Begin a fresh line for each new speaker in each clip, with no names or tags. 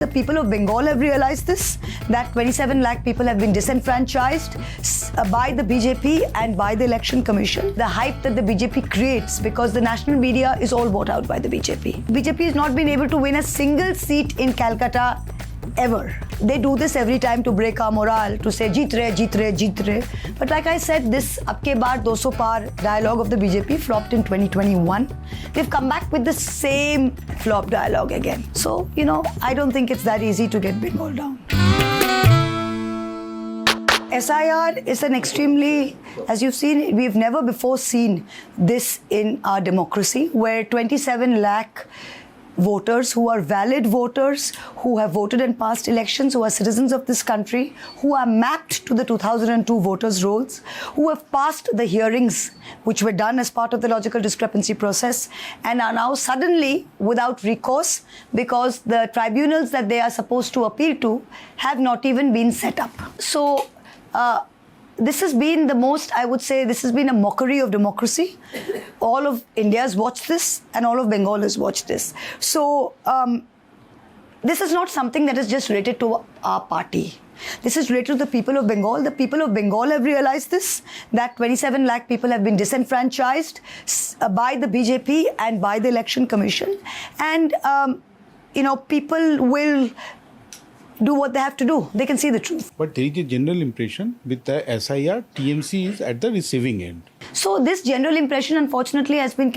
The people of Bengal have realized this, that 27 lakh people have been disenfranchised by the BJP and by the Election Commission. The hype that the BJP creates because the national media is all bought out by the BJP. BJP has not been able to win a single seat in Calcutta ever. They do this every time to break our morale, to say jeet rahe, jeet rahe, jeet rahe. But like I said, this ab ke baar 200 par dialogue of the BJP flopped in 2021. They've come back with the same flop dialogue again. So, I don't think it's that easy to get Bengal down. SIR is an extremely, as you've seen, we've never before seen this in our democracy, where 27 lakh voters who are valid voters, who have voted in past elections, who are citizens of this country, who are mapped to the 2002 voters' rolls, who have passed the hearings which were done as part of the logical discrepancy process and are now suddenly without recourse because the tribunals that they are supposed to appeal to have not even been set up. So, this has been the most, I would say, this has been a mockery of democracy. All of India has watched this and all of Bengal has watched this. So, this is not something that is just related to our party. This is related to the people of Bengal. The people of Bengal have realized this, that 27 lakh people have been disenfranchised by the BJP and by the Election Commission. And, people will do what they have to do. They can see the truth.
But there is a general impression with the SIR, TMC is at the receiving end.
So this general impression, unfortunately, has been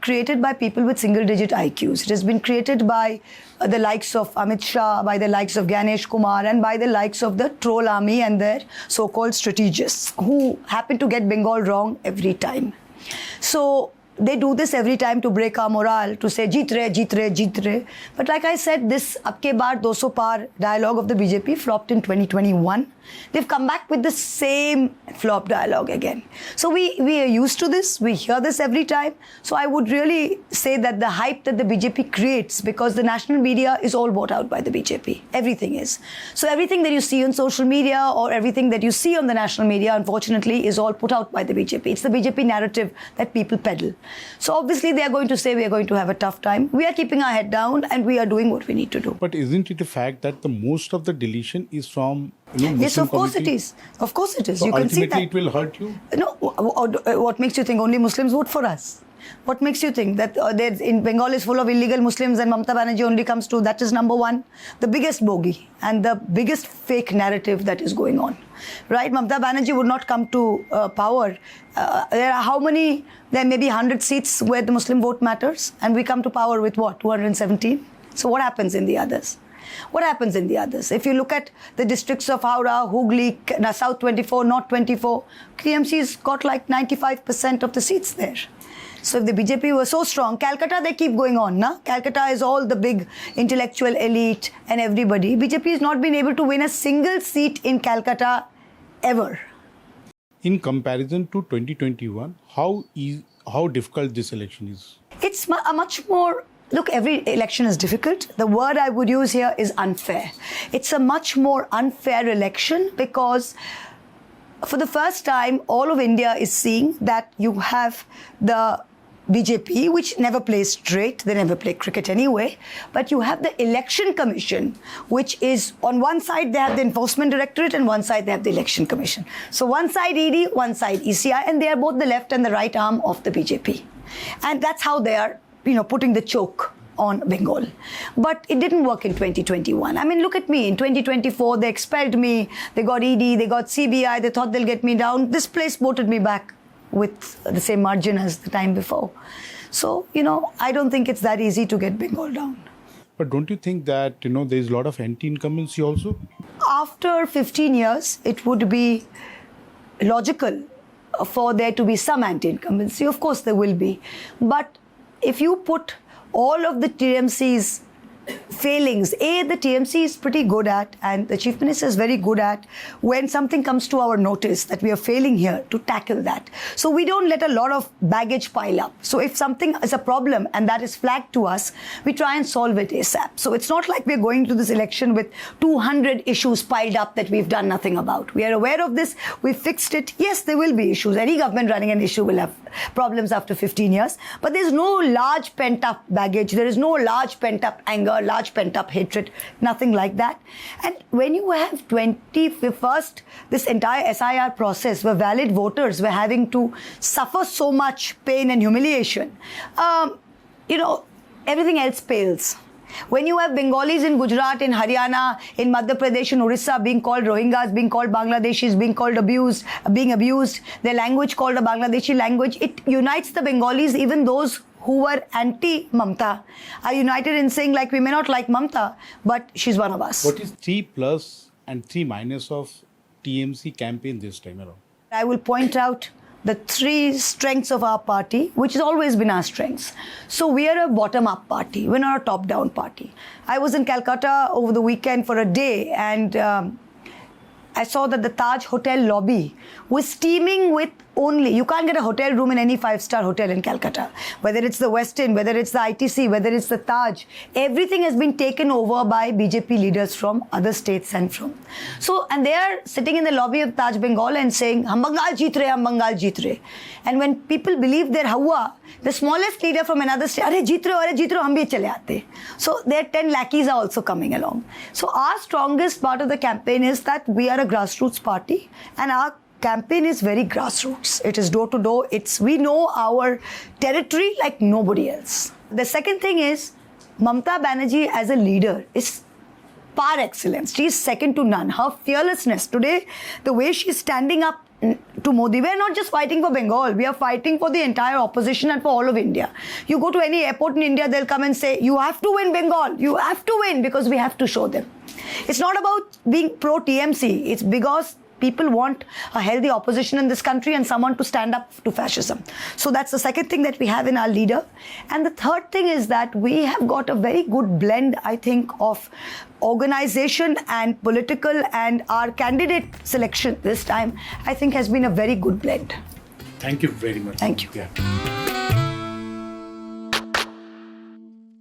created by people with single-digit IQs. It has been created by the likes of Amit Shah, by the likes of Ganesh Kumar, and by the likes of the troll army and their so-called strategists, who happen to get Bengal wrong every time. So they do this every time to break our morale, to say jeet rahe, jeet rahe, jeet rahe. But like I said, this ab ke baar 200 par dialogue of the BJP flopped in 2021. They've come back with the same flop dialogue again. So we are used to this. We hear this every time. So I would really say that the hype that the BJP creates, because the national media is all bought out by the BJP. Everything is. So everything that you see on social media or everything that you see on the national media, unfortunately, is all put out by the BJP. It's the BJP narrative that people peddle. So obviously they are going to say we are going to have a tough time. We are keeping our head down and we are doing what we need to do.
But isn't it a fact that the most of the deletion is from Muslim
yes, of course
community?
It is. Of course it is.
So
you can see
ultimately
that.
it will hurt you?
No. What makes you think only Muslims vote for us? What makes you think that in Bengal is full of illegal Muslims and Mamata Banerjee only comes to, that is number one, the biggest bogey and the biggest fake narrative that is going on. Right? Mamata Banerjee would not come to power. There are how many? There may be 100 seats where the Muslim vote matters, and we come to power with what? 217? So what happens in the others? What happens in the others? If you look at the districts of Howrah, Hooghly, South 24, North 24, TMC's got like 95% of the seats there. So if the BJP were so strong, Calcutta, they keep going on, na? Calcutta is all the big intellectual elite and everybody. BJP has not been able to win a single seat in Calcutta ever.
In comparison to 2021, how difficult this election is?
It's a much more... Look, every election is difficult. The word I would use here is unfair. It's a much more unfair election because for the first time, all of India is seeing that you have the BJP, which never plays straight. They never play cricket anyway. But you have the Election Commission, which is on one side, they have the Enforcement Directorate and one side, they have the Election Commission. So one side ED, one side ECI, and they are both the left and the right arm of the BJP. And that's how they are putting the choke on Bengal. But it didn't work in 2021. I mean, look at me. In 2024, they expelled me. They got ED, they got CBI. They thought they'll get me down. This place voted me back with the same margin as the time before. So, I don't think it's that easy to get Bengal down.
But don't you think that, there is a lot of anti-incumbency also?
After 15 years, it would be logical for there to be some anti-incumbency. Of course, there will be. But if you put all of the TMC's failings, the TMC is pretty good at, and the Chief Minister is very good at, when something comes to our notice that we are failing here, to tackle that. So we don't let a lot of baggage pile up. So if something is a problem and that is flagged to us, we try and solve it ASAP. So it's not like we're going to this election with 200 issues piled up that we've done nothing about. We are aware of this. We've fixed it. Yes, there will be issues. Any government running an issue will have problems after 15 years. But there's no large pent-up baggage. There is no large pent-up anger a large pent-up hatred. Nothing like that. And when you have 21st, this entire SIR process where valid voters were having to suffer so much pain and humiliation, everything else pales. When you have Bengalis in Gujarat, in Haryana, in Madhya Pradesh, in Orissa being called Rohingyas, being called Bangladeshis, being abused, their language called a Bangladeshi language, it unites the Bengalis, even those who were anti-Mamta are united in saying, like, we may not like Mamta, but she's one of us.
What is 3 plus and 3 minus of TMC campaign this time around?
I will point out the 3 strengths of our party, which has always been our strengths. So we are a bottom-up party. We're not a top-down party. I was in Calcutta over the weekend for a day, and I saw that the Taj Hotel lobby was steaming with you can't get a hotel room in any 5-star hotel in Calcutta. Whether it's the West End, whether it's the ITC, whether it's the Taj, everything has been taken over by BJP leaders from other states and and they are sitting in the lobby of Taj Bengal and saying, "Hum Bengal jeet rahe, hum Bengal jeet rahe." And when people believe their hawa, the smallest leader from another state, "Arey jeet rahe, hum bhi chale aate." So their 10 lackeys are also coming along. So our strongest part of the campaign is that we are a grassroots party, and our campaign is very grassroots. It is door to door. We know our territory like nobody else. The second thing is, Mamta Banerjee as a leader is par excellence. She is second to none. Her fearlessness today, the way she is standing up to Modi. We are not just fighting for Bengal. We are fighting for the entire opposition and for all of India. You go to any airport in India, they'll come and say, you have to win Bengal. You have to win, because we have to show them. It's not about being pro-TMC. It's because people want a healthy opposition in this country and someone to stand up to fascism. So that's the second thing that we have in our leader. And the third thing is that we have got a very good blend, I think, of organization and political, and our candidate selection this time, I think, has been a very good blend.
Thank you very much.
Thank you.
Yeah.